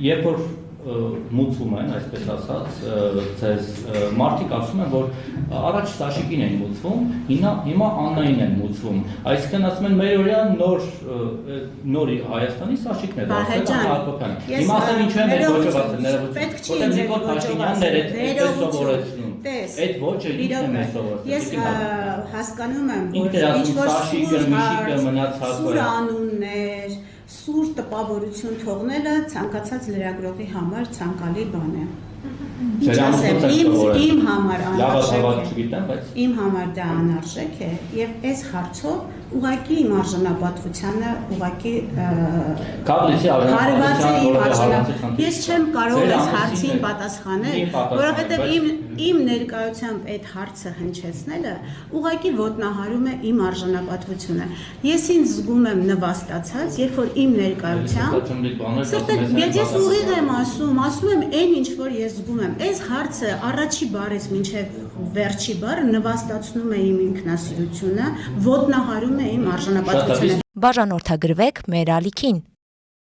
երբ որ մուծվում են, այսպես ասած, ձեզ մարդիկ ասում են, որ առաջ Սաշիկին են մուծվում, հիմա Աննային են մուծվում, այսինքն ասում են մեր օրյա նոր Հայաստանի Սաշիկն է դարձել Հակոբյան։ Հիմա ասեմ ինչու են մեր ոճով ասել ներողություն, որտեղ Նիկոլ Փաշինյանն էր այդպես սովորեցնում։ Այդ ոճը ինչ է մեզ սովորեցնում։ Ես հասկանում եմ, որ ինչ-որ սուր անուններ, սուր տպավորություն թողնելը ցանկացած լրագրողի համար ցանկալի բան է։ Ինչ ասեմ, իմ համար անարժեք է, իմ համար դա անարժեք է և այս հարցով ուղղակի իմ արժանապատվությանը ուղղակի հարված է իմ արժանապատվությունը։ Ես չեմ կարող այս հարցին պատասխանել, որովհետև իմ ներկայությամբ այդ հարցը հնչեցնելը ուղղակի ոտնահարում է իմ արժանապատվությունը։ Ես ինձ զգում եմ նվաստացած, երբ որ իմ ներկայությամբ ես ուղիղ եմ ասում եմ այն ինչ որ ես զգում եմ։ Այս հարցը առաջի բառից մինչև վերջի բառը նվաստացնում է իմ ինքնասիրությունը, ոտնահարում է իմ արժանապատվությունը։ Բաժանորդագրվեք մեր ալիքին։